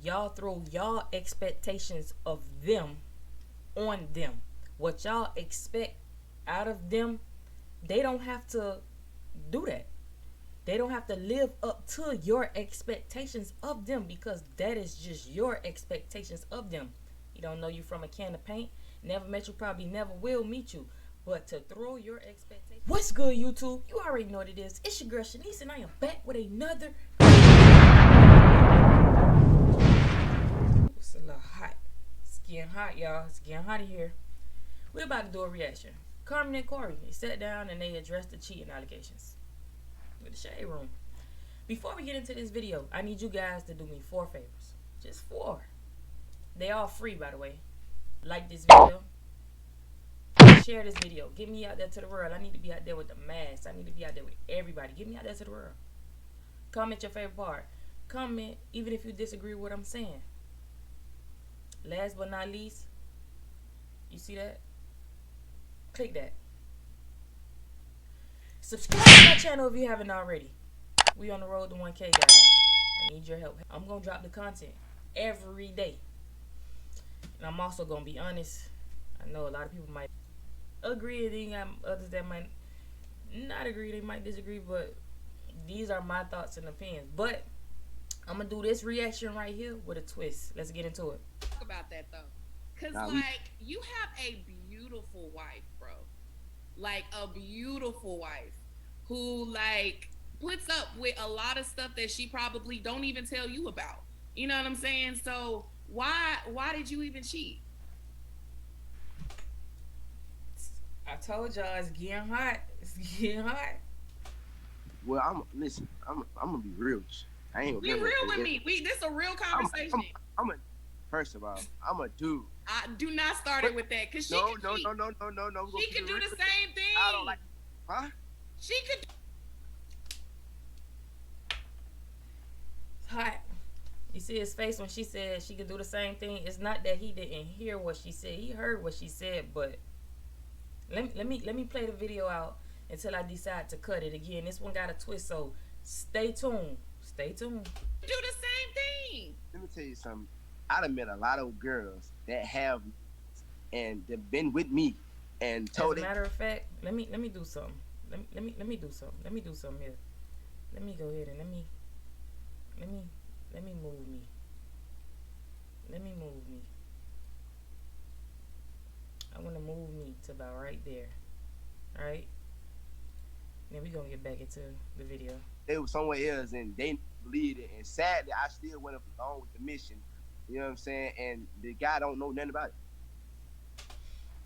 y'all throw y'all expectations of them on them. What y'all expect out of them, they don't have to do that. They don't have to live up to your expectations of them, because that is just your expectations of them. You don't know you from a can of paint, never met you, probably never will meet you. But to throw your expectations. What's good, YouTube? You already know what it is. It's your girl Shanice, and I am back with another. It's a little hot. It's getting hot, y'all. It's getting hot in here. We're about to do a reaction. Carmen and Corey, they sat down and they addressed the cheating allegations with the shade room. Before we get into this video, I need you guys to do me 4 favors. Just 4. They all free, by the way. Like this video. Share this video. Get me out there to the world. I need to be out there with the mass. I need to be out there with everybody. Get me out there to the world. Comment your favorite part. Comment even if you disagree with what I'm saying. Last but not least, you see that? Click that. Subscribe to my channel if you haven't already. We on the road to 1K, guys. I need your help. I'm going to drop the content every day. And I'm also going to be honest. I know a lot of people might agree, and then you got others that might not agree. They might disagree, but these are my thoughts and opinions. But I'm going to do this reaction right here with a twist. Let's get into it. Talk about that, though. Because, like, you have a beautiful wife, bro. Like, a beautiful wife who, like, puts up with a lot of stuff that she probably don't even tell you about. You know what I'm saying? So why did you even cheat? I told y'all it's getting hot. It's getting hot. Well, I'm gonna be real. I ain't be real with me. This a real conversation. First of all, I'm a dude. I do not start it with that, because she no. She can do the same thing. I don't like. Huh? She could. It's hot. You see his face when she said she could do the same thing. It's not that he didn't hear what she said. He heard what she said, but let me play the video out until I decide to cut it again. This one got a twist, so stay tuned. Stay tuned. Do the same thing. Let me tell you something. I done met a lot of girls that have and they've been with me and told. As a matter of fact, let me do something. Let me do something. Let me do something here. Let me go ahead and let me move me. Let me move me. I want to move me to about right there. All right. Then we gonna get back into the video. They were somewhere else and they believed it, and sadly, I still went along with the mission. You know what I'm saying? And the guy don't know nothing about it.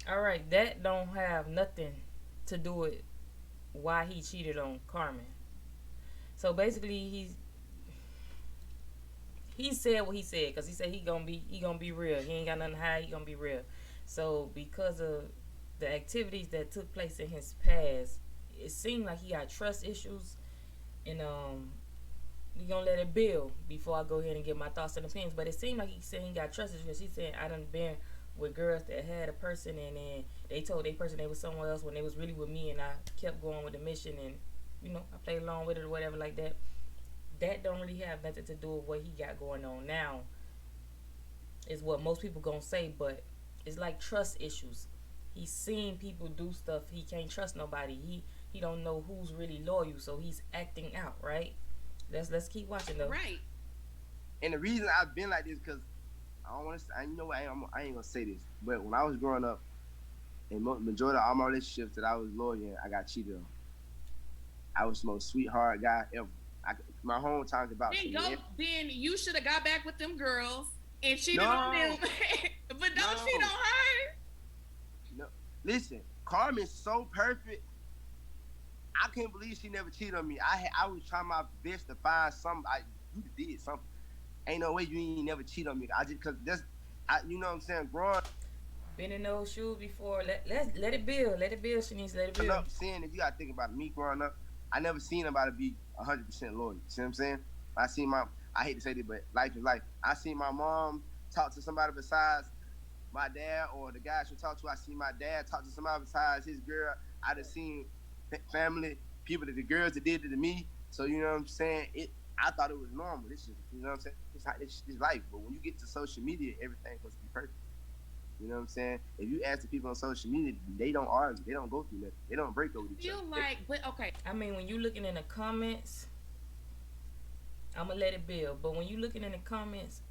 All right, that don't have nothing to do with why he cheated on Carmen. So basically, he said what he said, because he said he gonna be real. He ain't got nothing to hide. He gonna be real. So because of the activities that took place in his past, it seemed like he got trust issues, and we gonna let it build before I go ahead and get my thoughts and opinions. But it seemed like he said he got trust issues, because he said I done been with girls that had a person, and then they told their person they was somewhere else when they was really with me, and I kept going with the mission, and you know, I played along with it or whatever like that. That don't really have nothing to do with what he got going on now, is what most people gonna say. But it's like trust issues. He's seen people do stuff. He can't trust nobody. He don't know who's really loyal, so he's acting out, right? Let's keep watching though. Right. And the reason I've been like this, because I don't want to. You know what? I ain't gonna say this, but when I was growing up, in majority of all my relationships that I was loyal in, I got cheated on. I was the most sweetheart guy ever. My hometown's about. Then you should have got back with them girls and cheated on them. But don't cheat on her. No, listen, Carmen's so perfect. I can't believe she never cheated on me. I was trying my best to find something. You did something. Ain't no way you ain't never cheat on me. You know what I'm saying, growing. Been in those shoes before. Let it build. Let it build. She needs to let it build. I'm saying that you gotta think about me growing up. I never seen nobody be 100% loyal. See what I'm saying? I hate to say this, but life is life. I seen my mom talk to somebody besides my dad, or the guy she talked to. I seen my dad talk to somebody besides his girl. I just seen family, people that the girls that did it to me. So you know what I'm saying? I thought it was normal. This is, you know what I'm saying? It's life. But when you get to social media, everything's supposed to be perfect. You know what I'm saying? If you ask the people on social media, they don't argue. They don't go through nothing. They don't break over I each feel other. like, but okay. I mean, when you looking in the comments, I'm gonna let it build. But when you looking in the comments,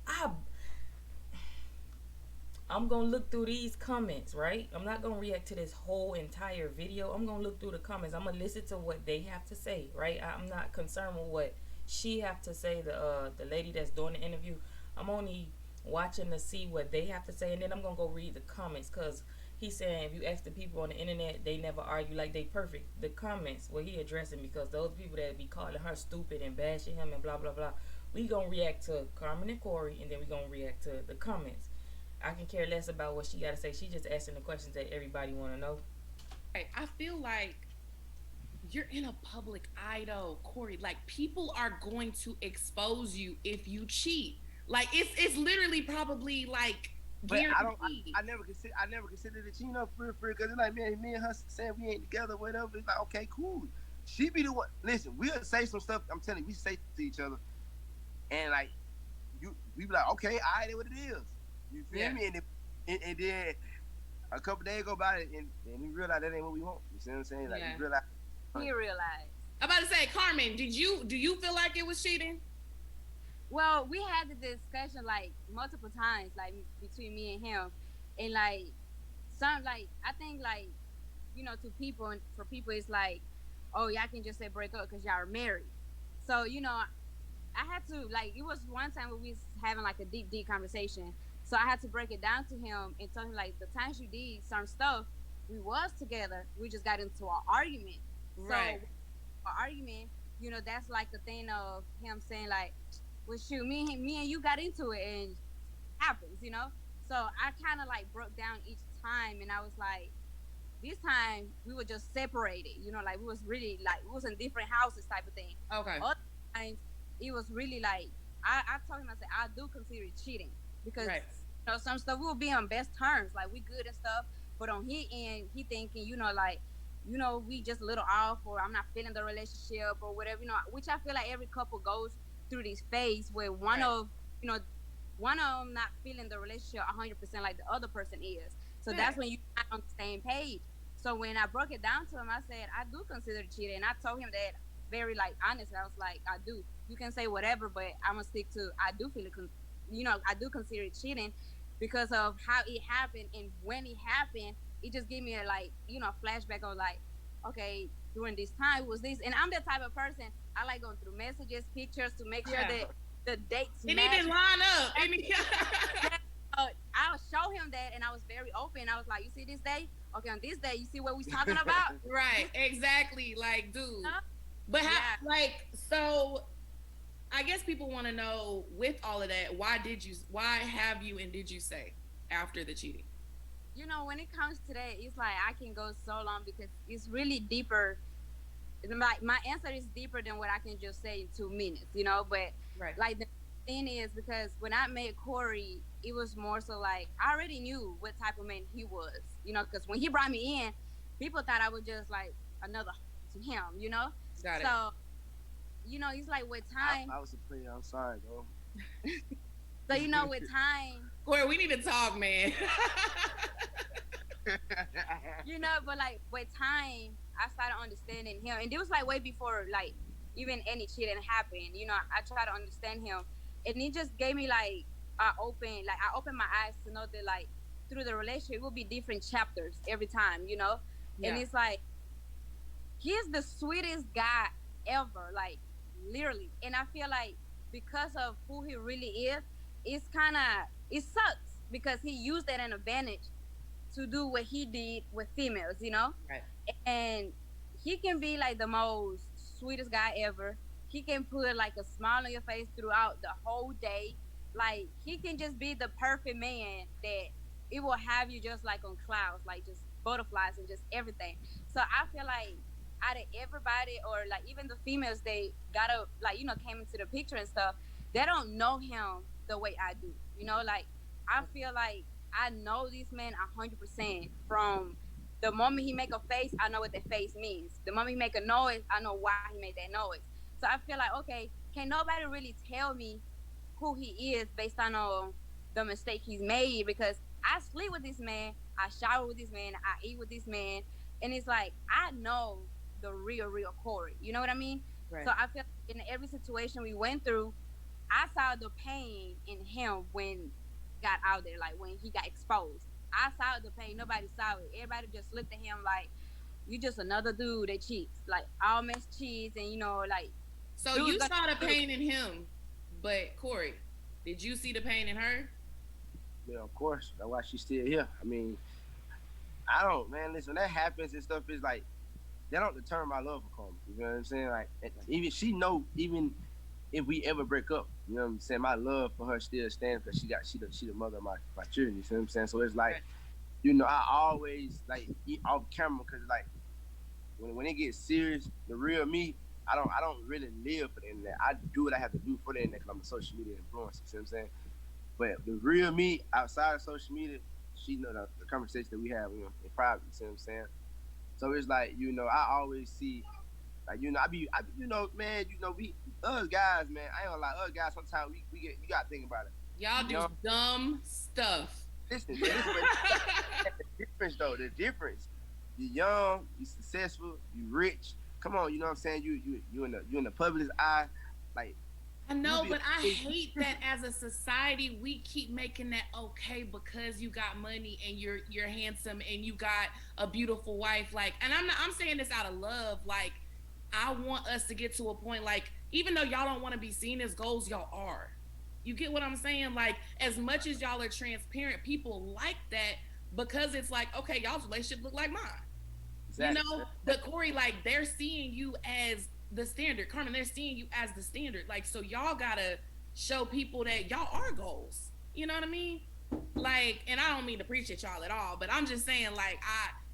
I'm gonna look through these comments, right? I'm not gonna react to this whole entire video. I'm gonna look through the comments. I'm gonna listen to what they have to say, right? I'm not concerned with what she have to say. The lady that's doing the interview. I'm only watching to see what they have to say, and then I'm gonna go read the comments, cause he's saying if you ask the people on the internet, they never argue like they perfect. The comments, what he addressing, because those people that be calling her stupid and bashing him and blah blah blah. We gonna react to Carmen and Corey, and then we gonna react to the comments. I can care less about what she got to say. She just asking the questions that everybody want to know. I feel like you're in a public eye though, Corey. Like people are going to expose you if you cheat. Like it's literally probably like But guaranteed. I never considered it cheating up for because it's like me and her saying we ain't together, whatever. It's like okay, cool. She be the one. Listen, we'll say some stuff. I'm telling you, we say to each other, and like we be like, okay, all right, what it is. You feel me? And then a couple days go by, and we realize that ain't what we want. You see what I'm saying? Like we realize. He realized. I'm about to say, Carmen, do you feel like it was cheating? Well, we had the discussion like multiple times, like between me and him, and like some like I think like to people and for people it's like, oh y'all can just say break up because y'all are married. So I had to like it was one time where we was having like a deep conversation. So I had to break it down to him and tell him like the times you did some stuff, we was together. We just got into an argument. Right. So an argument, that's like the thing of him saying like, well shoot, me and you got into it and it happens. So I kind of like broke down each time and I was like, this time we were just separated. Like we was really like we was in different houses type of thing. Okay. Other times it was really like I told him I said I do consider it cheating. Because some stuff we'll be on best terms, like we good and stuff, but on his end, he thinking, we just a little off, or I'm not feeling the relationship, or whatever, which I feel like every couple goes through this phase where one of them not feeling the relationship 100% like the other person is. So that's when you're not on the same page. So when I broke it down to him, I said I do consider it cheating, and I told him that very like honestly. I was like, I do. You can say whatever, but I'm gonna stick to I do feel it. I do consider it cheating because of how it happened and when it happened. It just gave me a flashback of like, okay, during this time was this, and I'm the type of person I like going through messages, pictures to make sure that the dates. It need to line up. I'll show him that, and I was very open. I was like, you see this day? Okay, on this day, you see what we talking about? Right, exactly. Like, dude. But so I guess people want to know with all of that, why have you and did you say after the cheating? When it comes to that, it's like I can go so long because it's really deeper. My answer is deeper than what I can just say in 2 minutes, but like the thing is because when I met Corey, it was more so like I already knew what type of man he was, because when he brought me in, people thought I was just like another to him, Got it. So it's like with time. I was a player. I'm sorry, bro. So with time. Corey, we need to talk, man. But like with time, I started understanding him, and it was like way before like even any cheating happened. I tried to understand him, and it just gave me like I opened my eyes to know that like through the relationship it will be different chapters every time, and it's like he's the sweetest guy ever, like literally. And I feel like because of who he really is, it sucks because he used that an advantage to do what he did with females, Right. And he can be like the most sweetest guy ever. He can put like a smile on your face throughout the whole day. Like he can just be the perfect man that it will have you just like on clouds, like just butterflies and just everything. So I feel like out of everybody, or like even the females, they gotta like came into the picture and stuff, they don't know him the way I do. Like I feel like I know this man 100% from the moment he make a face. I know what the face means. The moment he make a noise, I know why he made that noise. So I feel like, okay, can nobody really tell me who he is based on the mistake he's made, because I sleep with this man, I shower with this man, I eat with this man, and it's like I know the real Corey. You know what I mean? Right. So I feel like in every situation we went through, I saw the pain in him when got out there, like when he got exposed. I saw the pain. Nobody saw it. Everybody just looked at him like, you just another dude that cheats, like all mess cheats, and like. So you saw the pain in him, but Corey, did you see the pain in her? Yeah, of course. That's why she's still here. I mean, I don't, man. Listen, when that happens and stuff, is like that don't determine my love for Carmen. You know what I'm saying? Like, even she know, even if we ever break up, you know what I'm saying, my love for her still stands because she the mother of my children. You see what I'm saying? So it's like, right. I always like eat off camera because like when it gets serious, the real me, I don't really live for the internet. I do what I have to do for the internet because I'm a social media influencer. You see what I'm saying? But the real me outside of social media, she know the conversation that we have, in private. You see what I'm saying? So it's like, I always see, like, I be, man, we us guys, man. I ain't gonna lie, us guys. Sometimes we get, you gotta think about it. Y'all do dumb stuff. Listen, the difference though, the difference. You're young, you successful, you rich. Come on, you know what I'm saying? You in the public's eye, like. I know, but I hate that as a society we keep making that okay because you got money and you're handsome and you got a beautiful wife. Like, and I'm saying this out of love. Like, I want us to get to a point, like, even though y'all don't want to be seen as goals, y'all are. You get what I'm saying? Like, as much as y'all are transparent, people like that because it's like, okay, y'all's relationship look like mine. Exactly. But Corey, like, they're seeing you as the standard. Carmen, they're seeing you as the standard. Like, so y'all gotta show people that y'all are goals. You know what I mean? Like, and I don't mean to preach at y'all at all, but I'm just saying, like,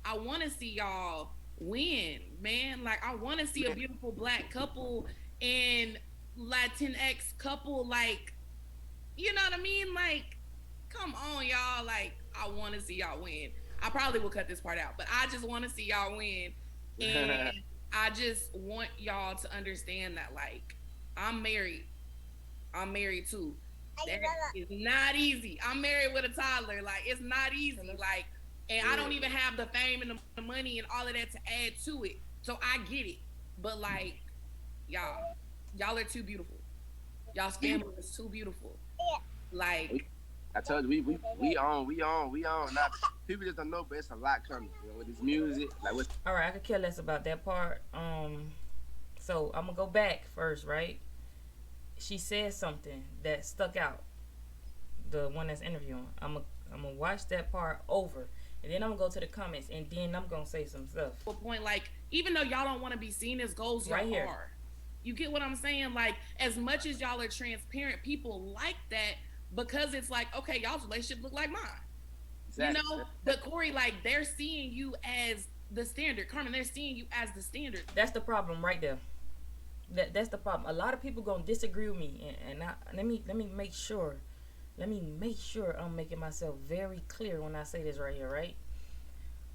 I want to see y'all win, man. Like, I want to see a beautiful black couple and Latinx couple, like, you know what I mean? Like, come on, y'all. Like, I want to see y'all win. I probably will cut this part out, but I just want to see y'all win. And I just want y'all to understand that, like, I'm married. I'm married too. That is not easy. I'm married with a toddler. Like, it's not easy. Like, and I don't even have the fame and the money and all of that to add to it. So I get it. But, like, y'all are too beautiful. Y'all's family is too beautiful. Like, I told you, we on. Now, people just don't know, but it's a lot coming, with this music. Like, all right, I could care less about that part. So I'm gonna go back first, right? She said something that stuck out. The one that's interviewing. I'm gonna watch that part over, and then I'm gonna go to the comments, and then I'm gonna say some stuff. To a point, like, even though y'all don't want to be seen as goals, y'all right are. You get what I'm saying? Like, as much as y'all are transparent, people like that. Because it's like, okay, y'all's relationship look like mine. Exactly. But Corey, like, they're seeing you as the standard. Carmen, they're seeing you as the standard. That's the problem right there. That's the problem. A lot of people gonna disagree with me, and let me make sure. Let me make sure I'm making myself very clear when I say this right here, right?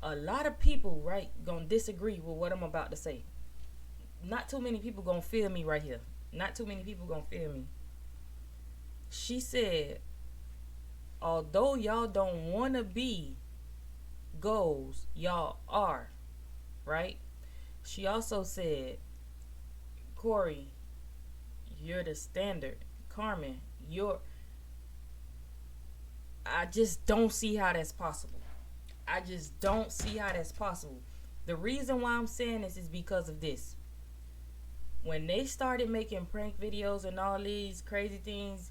A lot of people, right, gonna disagree with what I'm about to say. Not too many people gonna feel me right here. Not too many people gonna feel me. She said, although y'all don't want to be goals, y'all are, right? She also said, Corey, you're the standard. Carmen, I just don't see how that's possible. I just don't see how that's possible. The reason why I'm saying this is because of this. When they started making prank videos and all these crazy things,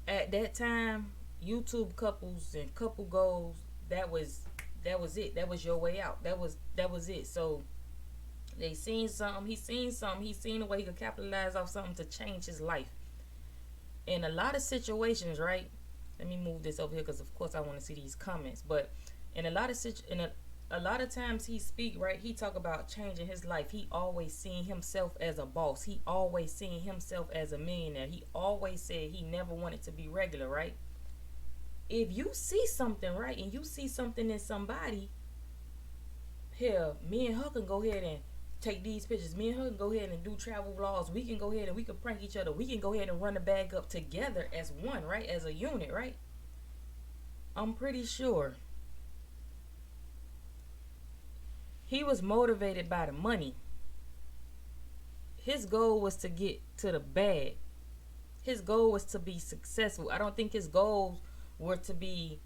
at that time, YouTube couples and couple goals, that was it. That was your way out. That was it. So they seen something, he seen something, he seen a way he could capitalize off something to change his life. In a lot of situations, right? Let me move this over here because of course I want to see these comments. But in a lot of times he speak, right? He talk about changing his life. He always seen himself as a boss. He always seen himself as a millionaire. He always said he never wanted to be regular, right? If you see something, right, and you see something in somebody, hell, me and her can go ahead and take these pictures. Me and her can go ahead and do travel vlogs. We can go ahead and we can prank each other. We can go ahead and run the bag up together as one, right? As a unit, right? I'm pretty sure he was motivated by the money. His goal was to get to the bag. His goal was to be successful. I don't think his goals were to be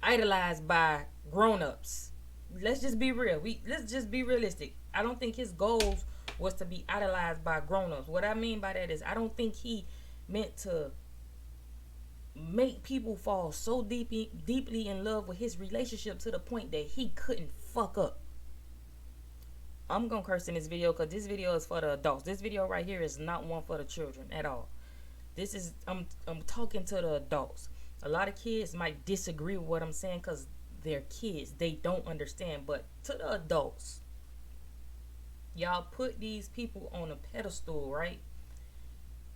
idolized by grown-ups. Let's just be real. Let's just be realistic. I don't think his goals was to be idolized by grown-ups. What I mean by that is I don't think he meant to make people fall so deeply in love with his relationship to the point that he couldn't fuck up. I'm gonna curse in this video because this video is for the adults. This video right here is not one for the children at all. This is I'm talking to the adults. A lot of kids might disagree with what I'm saying because they're kids. They don't understand. But to the adults, y'all put these people on a pedestal, right?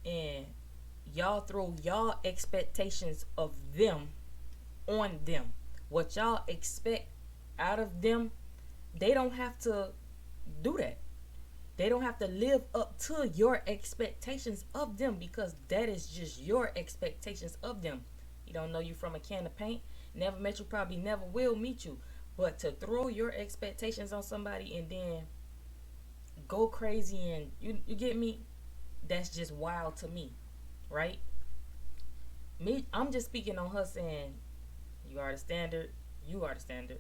And y'all throw y'all expectations of them on them. What y'all expect out of them, they don't have to do that. They don't have to live up to your expectations of them because that is just your expectations of them. You don't know you from a can of paint, never met you, probably never will meet you. But to throw your expectations on somebody and then go crazy and you get me, that's just wild to me, right? Me, I'm just speaking on her saying you are the standard, you are the standard.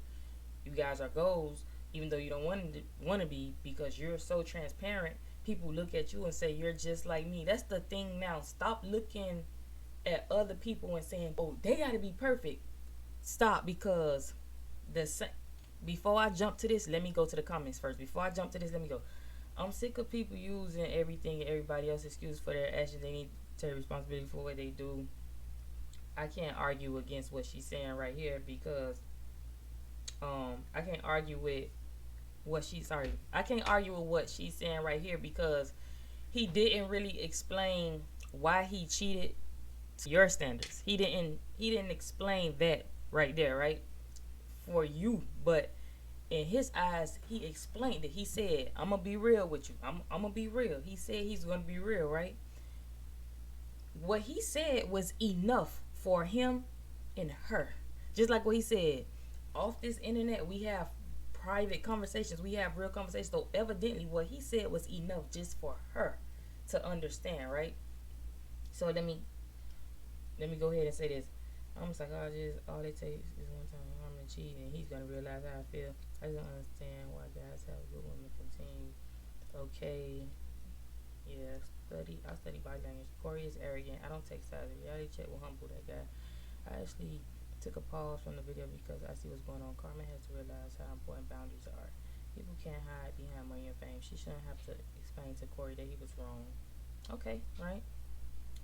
You guys are goals, even though you don't want to be because you're so transparent. People look at you and say you're just like me. That's the thing now. Stop looking at other people and saying, oh, they got to be perfect. Stop, because before I jump to this, let me go to the comments first. Before I jump to this, let me go. I'm sick of people using everything and everybody else's excuse for their actions. They need to take responsibility for what they do. I can't argue against what she's saying right here because I can't argue with what she's saying right here because he didn't really explain why he cheated to your standards. He didn't explain that right there, right? For you, but in his eyes, he explained it. He said, I'm gonna be real with you. I'm gonna be real. He said he's gonna be real, right? What he said was enough for him and her. Just like what he said, off this internet, we have private conversations. We have real conversations. So evidently what he said was enough just for her to understand, right? So let me go ahead and say this. I'm a psychologist. All it takes is one time harm and cheat, and he's gonna realize how I feel. I just don't understand why guys have good women continue. Okay, yeah, I study body language. Corey is arrogant. I don't take sides. Reality check will humble that guy. I actually took a pause from the video because I see what's going on. Carmen has to realize how important boundaries are. People can't hide behind money and fame. She shouldn't have to explain to Corey that he was wrong. Okay, right?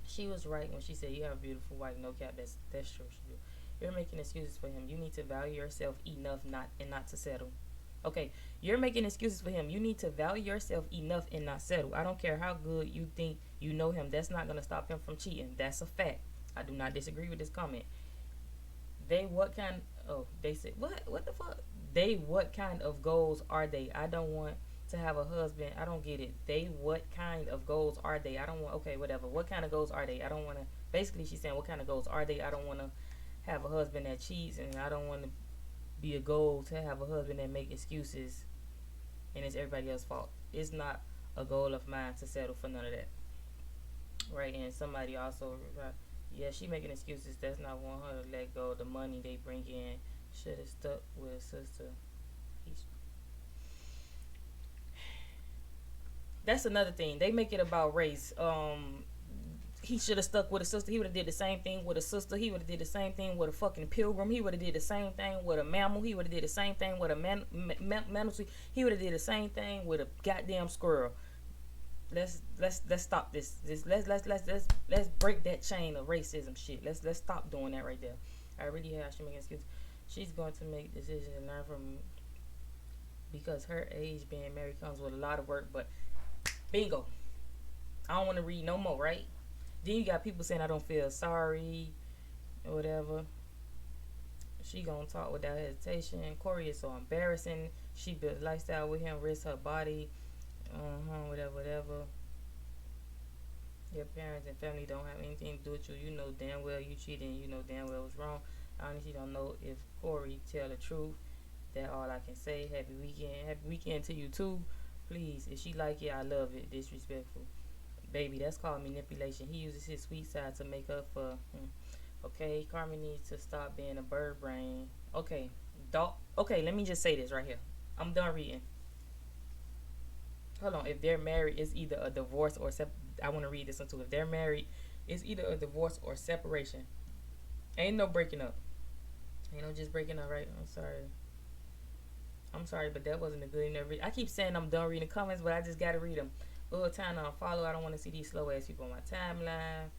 She was right when she said you have a beautiful wife. No cap, that's true. She do. You're making excuses for him. You need to value yourself enough not to settle. Okay, you're making excuses for him. You need to value yourself enough and not settle. I don't care how good you think you know him. That's not gonna stop him from cheating. That's a fact. I do not disagree with this comment. They said what the fuck? They what kind of goals are they? I don't want to have a husband. I don't get it. They what kind of goals are they? I don't want, okay, whatever. What kind of goals are they? I don't want to, basically she's saying what kind of goals are they? I don't want to have a husband that cheats, and I don't want to be a goal to have a husband that make excuses and it's everybody else's fault. It's not a goal of mine to settle for none of that. Right? And somebody also, yeah, she making excuses. That's not want her to let go of the money they bring in. Should have stuck with a sister. That's another thing. They make it about race. He should have stuck with a sister. He would have did the same thing with a sister. He would have did the same thing with a fucking pilgrim. He would have did the same thing with a mammal. He would have did the same thing with a mammal. He would have did the same thing with a goddamn squirrel. Let's stop this. Let's break that chain of racism shit. Let's stop doing that right there. I really have. She making excuses. She's going to make decisions and learn from, because her age, being married comes with a lot of work. But bingo. I don't want to read no more, right? Then you got people saying I don't feel sorry or whatever. She gonna talk without hesitation. Corey is so embarrassing. She built a lifestyle with him, risked her body, whatever. Your parents and family don't have anything to do with you. You know damn well you cheated and you know damn well it was wrong. I honestly don't know if Corey tell the truth. That all I can say. Happy weekend. Happy weekend to you too. Please, if she like it, I love it. Disrespectful. Baby, that's called manipulation. He uses his sweet side to make up for okay, Carmen needs to stop being a bird brain. Okay. Okay, let me just say this right here. I'm done reading. Hold on. If they're married, it's either a divorce or I want to read this one too. If they're married, it's either a divorce or separation. Ain't no breaking up. Ain't no just breaking up, right? I'm sorry, but that wasn't a good enough read. I keep saying I'm done reading the comments, but I just gotta read them. Little time to unfollow. I don't want to see these slow ass people on my timeline.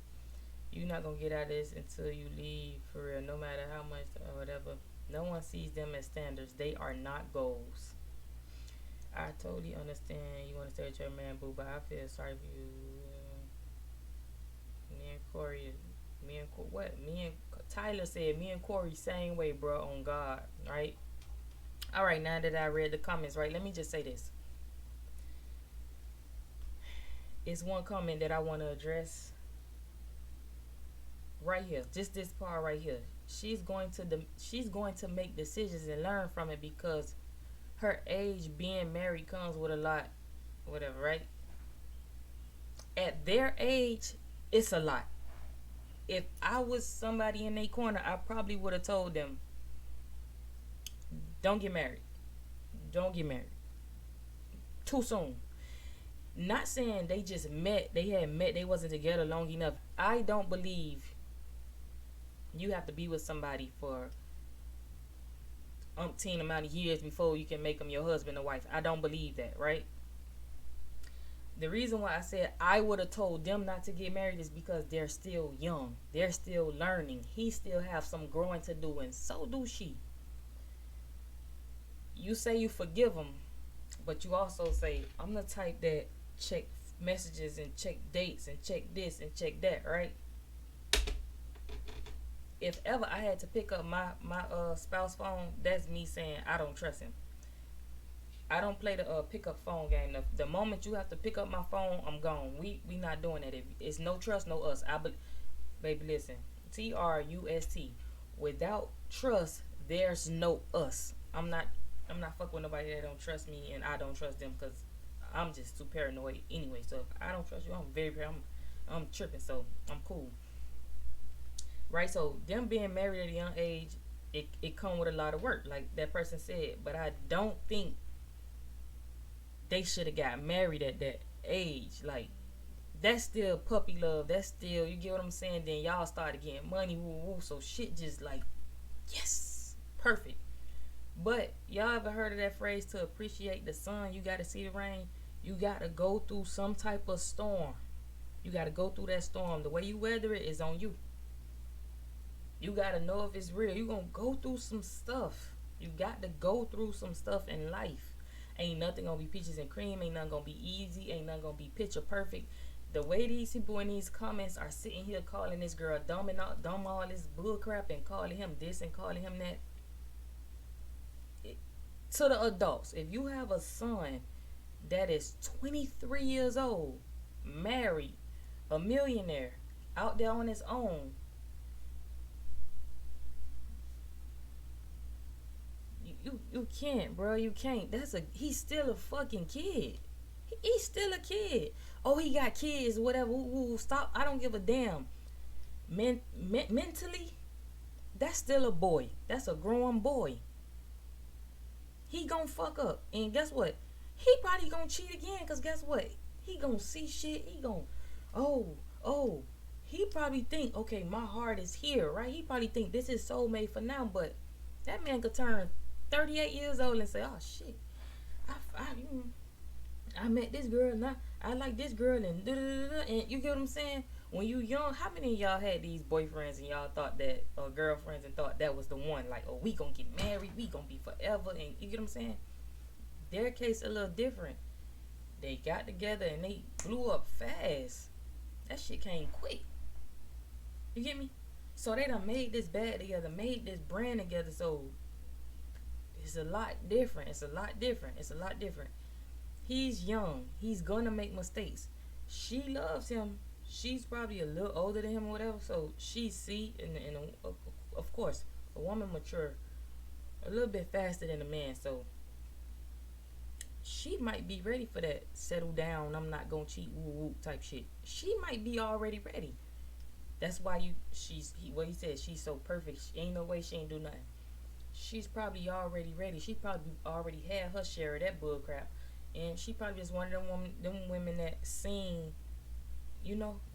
You're not gonna get out of this until you leave, for real. No matter how much or whatever. No one sees them as standards. They are not goals. I totally understand you want to stay with your man, boo, but I feel sorry for you. Tyler said, me and Corey, same way, bro, on God, right? All right, now that I read the comments, right, let me just say this. It's one comment that I want to address right here. Just this part right here. She's going to make decisions and learn from it because her age, being married, comes with a lot, whatever, right? At their age, it's a lot. If I was somebody in their corner, I probably would have told them, don't get married. Don't get married. Too soon. Not saying they just met, they wasn't together long enough. I don't believe you have to be with somebody for umpteen amount of years before you can make them your husband or wife. I don't believe that, right? The reason why I said I would have told them not to get married is because they're still young. They're still learning. He still have some growing to do, and so do she. You say you forgive him, but you also say, I'm the type that check messages and check dates and check this and check that, right? If ever I had to pick up my spouse phone, that's me saying I don't trust him. I don't play the pick up phone game. The moment you have to pick up my phone, I'm gone. We not doing that. It's no trust, no us. Baby, listen. TRUST. Without trust, there's no us. I'm not fucking with nobody that don't trust me, and I don't trust them because I'm just too paranoid anyway. So if I don't trust you, I'm tripping. So I'm cool. Right? So them being married at a young age, it come with a lot of work, like that person said. But I don't think they should have got married at that age. Like, that's still puppy love. That's still, you get what I'm saying? Then y'all started getting money, woo. So shit just like, yes, perfect. But y'all ever heard of that phrase, to appreciate the sun, you got to see the rain? You got to go through some type of storm. You got to go through that storm. The way you weather it is on you. You got to know if it's real. You going to go through some stuff. You got to go through some stuff in life. Ain't nothing going to be peaches and cream. Ain't nothing going to be easy. Ain't nothing going to be picture perfect. The way these people in these comments are sitting here calling this girl dumb and dumb, all this bull crap, and calling him this and calling him that. To the adults, if you have a son that is 23 years old, married, a millionaire, out there on his own, you can't, bro. You can't. He's still a fucking kid. He's still a kid. Oh, he got kids, whatever. Stop. I don't give a damn. Mentally, that's still a boy. That's a grown boy. He gonna fuck up. And guess what? He probably gonna cheat again. Because guess what? He gonna see shit. He gonna, oh. He probably think, okay, my heart is here, right? He probably think this is soulmate for now. But that man could turn 38 years old and say, oh, shit. I met this girl. Now I like this girl. And da-da-da-da. And you get what I'm saying? When you young, how many of y'all had these boyfriends and y'all thought that, or girlfriends, and thought that was the one? Like, oh, we gonna get married, we gonna be forever, and you get what I'm saying? Their case a little different. They got together and they blew up fast. That shit came quick. You get me? So they done made this bag together, made this brand together. So it's a lot different. It's a lot different. It's a lot different. He's young. He's gonna make mistakes. She loves him. She's probably a little older than him or whatever. So she see, and of course, a woman mature a little bit faster than a man. So she might be ready for that settle down, I'm not gonna cheat, woo woo type shit. She might be already ready. That's why what he said, she's so perfect. Ain't no way she ain't do nothing. She's probably already ready. She probably already had her share of that bull crap. And she probably just one of them women that seen,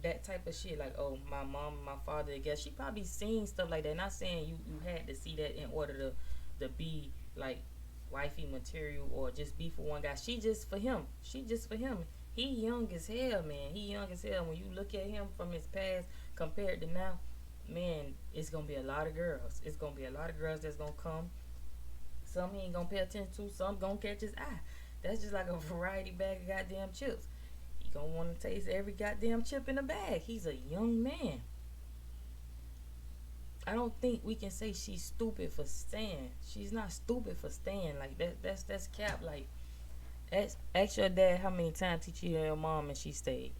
that type of shit. Like, oh, my mom, my father, I guess. She probably seen stuff like that. Not saying you had to see that in order to be like wifey material or just be for one guy. She just for him. He young as hell, man. He young as hell. When you look at him from his past compared to now, man, it's gonna be a lot of girls. It's gonna be a lot of girls that's gonna come. Some he ain't gonna pay attention to. Some gonna catch his eye. That's just like a variety bag of goddamn chips. He gonna want to taste every goddamn chip in the bag. He's a young man. I don't think we can say she's stupid for staying. She's not stupid for staying. Like that's cap. Like, ask your dad how many times he cheated on your mom and she stayed.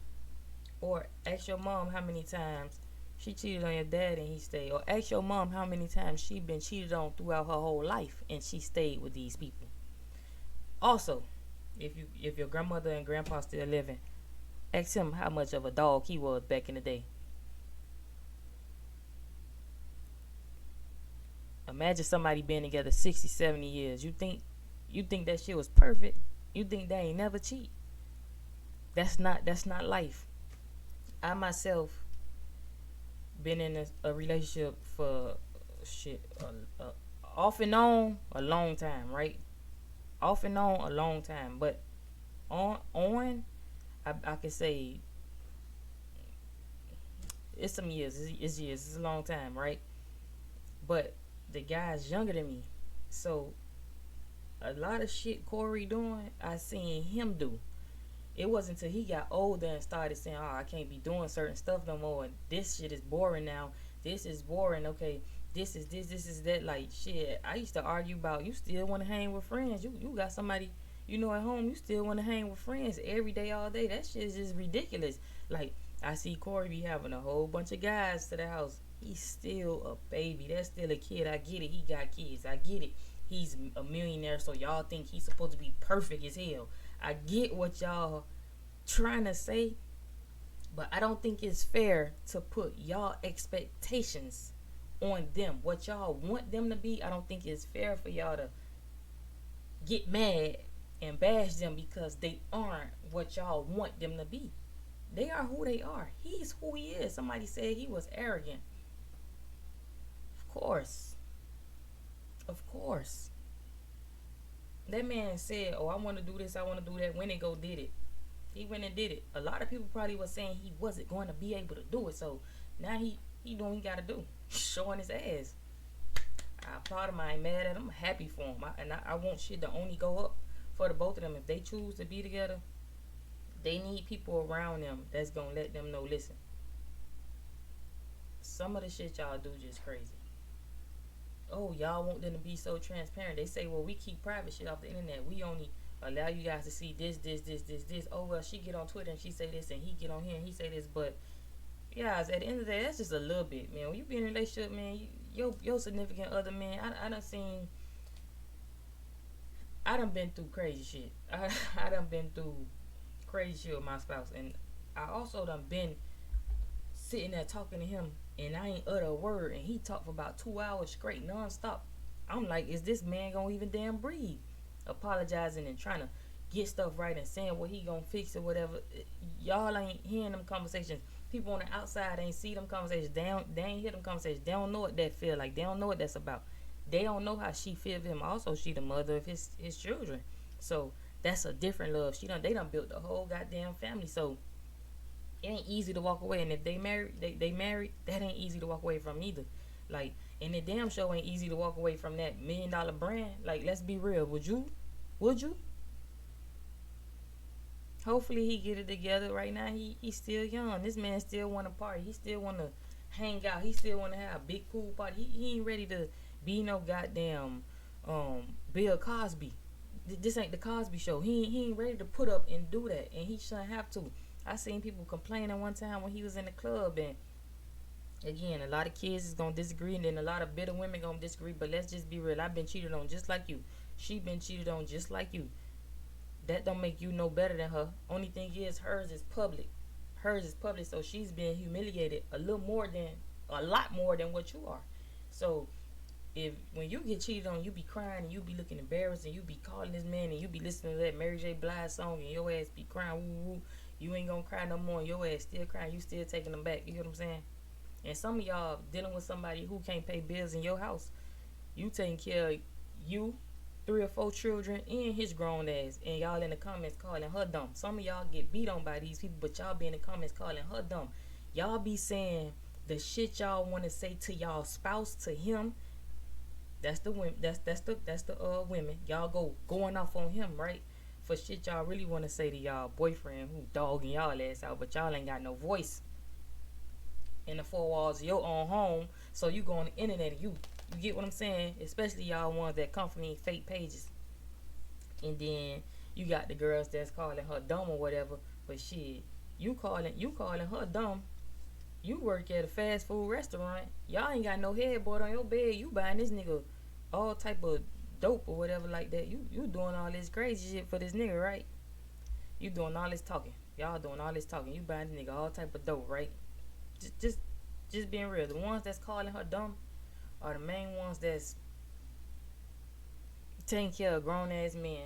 Or ask your mom how many times she cheated on your dad and he stayed. Or ask your mom how many times she been cheated on throughout her whole life and she stayed with these people. Also, if your grandmother and grandpa still living, ask him how much of a dog he was back in the day. Imagine somebody been together 60, 70 years. You think that shit was perfect? You think they ain't never cheat? That's not life. I myself been in a relationship for off and on a long time, right? Off and on a long time, but on I could say it's some years. It's years. It's a long time, right? But the guy's younger than me, so a lot of shit Corey doing, I seen him do. It wasn't until he got older and started saying, "Oh, I can't be doing certain stuff no more. And this shit is boring now. This is boring. Okay, this is that." Like, shit, I used to argue about, you still want to hang with friends. You got somebody at home. You still want to hang with friends every day, all day. That shit is just ridiculous. Like, I see Corey be having a whole bunch of guys to the house. He's still a baby. That's still a kid. I get it. He got kids. I get it. He's a millionaire, so y'all think he's supposed to be perfect as hell. I get what y'all trying to say, but I don't think it's fair to put y'all expectations on them. What y'all want them to be, I don't think it's fair for y'all to get mad and bash them because they aren't what y'all want them to be. They are who they are. He's who he is. Somebody said he was arrogant. Of course. That man said, "Oh, I want to do this, I want to do that." When they go did it. He went and did it. A lot of people probably was saying he wasn't going to be able to do it. So now he doing what he got to do. Showing his ass. I applaud him. I ain't mad at him. I'm happy for him. I want shit to only go up for the both of them. If they choose to be together, they need people around them that's going to let them know, listen, some of the shit y'all do just crazy. Oh, y'all want them to be so transparent. They say, well, we keep private shit off the internet. We only allow you guys to see this. Oh, well, she get on Twitter and she say this, and he get on here and he say this. But guys, at the end of the day, that's just a little bit, man. When you be in a relationship, man, your significant other, man, I done been through crazy shit. I done been through crazy shit with my spouse, and I also done been sitting there talking to him and I ain't utter a word, and he talked for about 2 hours straight non-stop. I'm like, is this man gonna even damn breathe? Apologizing and trying to get stuff right and saying what he gonna fix or whatever. Y'all ain't hearing them conversations. People on the outside ain't see them conversations. They ain't hear them conversations. They don't know what that feel like. They don't know what that's about. They don't know how she feel for him. Also, she the mother of his children. So that's a different love. They done built the whole goddamn family. So it ain't easy to walk away. And if they married, they married, that ain't easy to walk away from either. Like, and it damn sure ain't easy to walk away from that $1 million brand. Like, let's be real. Would you? Hopefully he get it together. Right now he's still young. This man still want to party. He still want to hang out. He still want to have a big pool party. He ain't ready to be no goddamn Bill Cosby. This ain't the Cosby Show. He ain't ready to put up and do that, and he shouldn't have to. I seen people complaining one time when he was in the club, and again, a lot of kids is gonna disagree, and then a lot of bitter women gonna disagree. But let's just be real. I've been cheated on just like you. She been cheated on just like you. That don't make you no better than her. Only thing is, hers is public. Hers is public, so she's being humiliated a lot more than what you are. So if when you get cheated on, you be crying and you be looking embarrassed and you be calling this man and you be listening to that Mary J. Blige song and your ass be crying, woo woo. You ain't gonna cry no more and your ass still crying. You still taking them back. You know what I'm saying? And some of y'all dealing with somebody who can't pay bills in your house. You taking care of you, 3 or 4 children, and his grown ass. And y'all in the comments calling her dumb. Some of y'all get beat on by these people, but y'all be in the comments calling her dumb. Y'all be saying the shit y'all want to say to y'all spouse, to him. That's the women. That's the women. Y'all going off on him, right? For shit y'all really want to say to y'all boyfriend who dogging y'all ass out, but y'all ain't got no voice in the 4 walls of your own home. So you go on the internet and you get what I'm saying? Especially y'all ones that come from these fake pages. And then you got the girls that's calling her dumb or whatever. But shit, you calling her dumb. You work at a fast food restaurant. Y'all ain't got no headboard on your bed. You buying this nigga all type of dope or whatever like that. You doing all this crazy shit for this nigga, right? You doing all this talking. Y'all doing all this talking. You buying this nigga all type of dope, right? Just being real. The ones that's calling her dumb are the main ones that's taking care of grown ass men.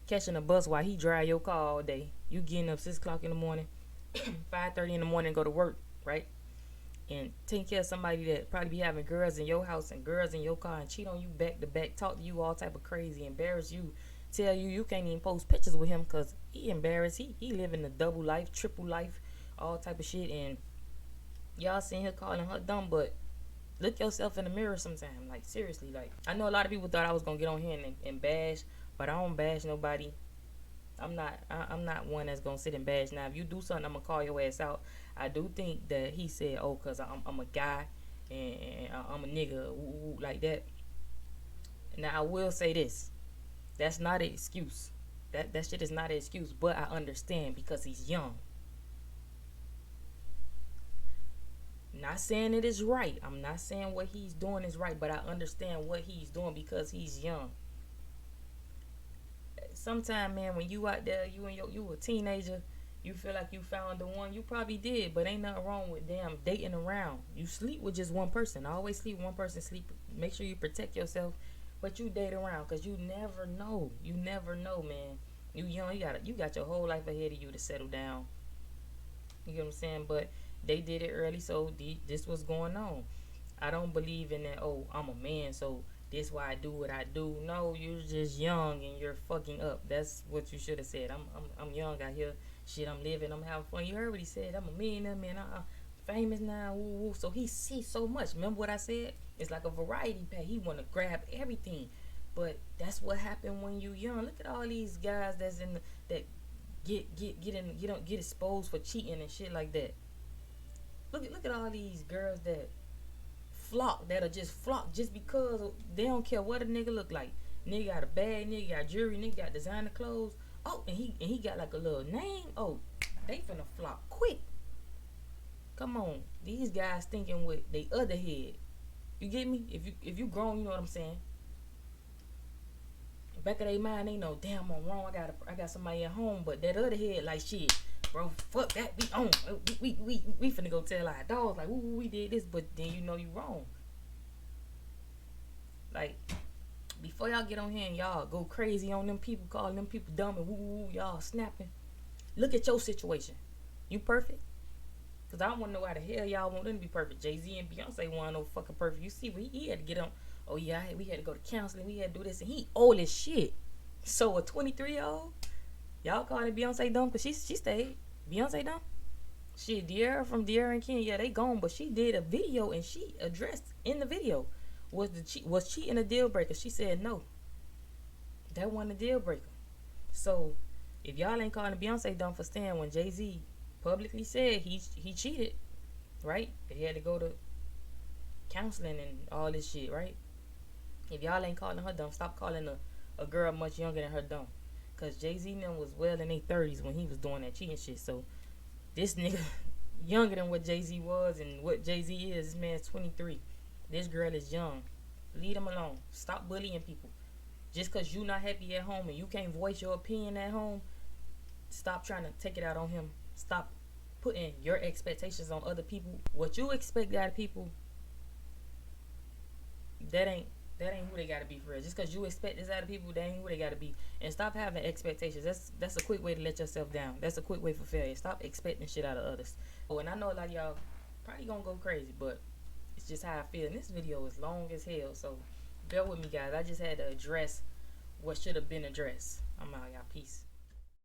Catching a bus while he drive your car all day. You getting up 6 o'clock in the morning, 5:30 in the morning, go to work, right? And taking care of somebody that probably be having girls in your house and girls in your car and cheat on you back to back, talk to you all type of crazy, embarrass you, tell you can't even post pictures with him because he embarrassed. He living a double life, triple life, all type of shit. And y'all seen her calling her dumb, but look yourself in the mirror sometime. Like, seriously, like, I know a lot of people thought I was gonna get on here and bash, but I don't bash nobody. I'm not one that's gonna sit and bash. Now, if you do something, I'm gonna call your ass out. I do think that he said, oh, cause I'm a guy and I'm a nigga, like that. Now, I will say this: that's not an excuse. That shit is not an excuse. But I understand because he's young. Not saying it is right. I'm not saying what he's doing is right, but I understand what he's doing because he's young. Sometimes, man, when you out there, you a teenager, you feel like you found the one. You probably did, but ain't nothing wrong with damn dating around. You sleep with just one person. Always sleep one person. Sleep. Make sure you protect yourself, but you date around because you never know. You never know, man. You young. You got your whole life ahead of you to settle down. You get what I'm saying? But they did it early, so this was going on. I don't believe in that, oh, I'm a man, so this why I do what I do. No, you're just young and you're fucking up. That's what you should have said. I'm young out here. Shit, I'm living. I'm having fun. You heard what he said. I'm a millionaire, man. I'm famous now. Woo, woo. So he sees so much. Remember what I said? It's like a variety pack. He want to grab everything. But that's what happened when you young. Look at all these guys that's in that get exposed for cheating and shit like that. Look at all these girls that that'll just flock just because they don't care what a nigga look like. Nigga got a bag, nigga got jewelry, nigga got designer clothes. Oh, and he got like a little name. Oh, they finna flock quick. Come on, these guys thinking with they other head. You get me? If you grown, you know what I'm saying. Back of their mind, they know, damn, I'm wrong. I got somebody at home, but that other head like shit. Bro, fuck that. We on. We finna go tell our dogs like, ooh, we did this, but then you know you wrong. Like, before y'all get on here and y'all go crazy on them people, calling them people dumb and woo, y'all snapping. Look at your situation. You perfect? Cause I want to know why the hell y'all want them to be perfect. Jay-Z and Beyonce want no fucking perfect. You see, he had to get on. Oh yeah, we had to go to counseling. We had to do this, and he old as shit. So a 23-year-old, y'all calling Beyonce dumb because she stayed. Beyonce dumb? Shit, De'Ara from De'Ara and Ken, yeah, they gone, but she did a video and she addressed in the video was cheating a deal breaker. She said no. That wasn't a deal breaker. So if y'all ain't calling Beyonce dumb for staying when Jay-Z publicly said he cheated, right? If he had to go to counseling and all this shit, right? If y'all ain't calling her dumb, stop calling a girl much younger than her dumb. Cause Jay-Z and them was well in their 30s when he was doing that cheating shit. So this nigga younger than what Jay-Z was and what Jay-Z is. This man's 23. This girl is young. Leave him alone. Stop bullying people. Just cause you not happy at home and you can't voice your opinion at home, stop trying to take it out on him. Stop putting your expectations on other people. What you expect out of people, that ain't who they gotta be for real. Just cause you expect this out of people, that ain't who they gotta be. And stop having expectations. That's a quick way to let yourself down. That's a quick way for failure. Stop expecting shit out of others. Oh, and I know a lot of y'all probably gonna go crazy, but it's just how I feel. And this video is long as hell, so bear with me, guys. I just had to address what should have been addressed. I'm out, y'all. Peace.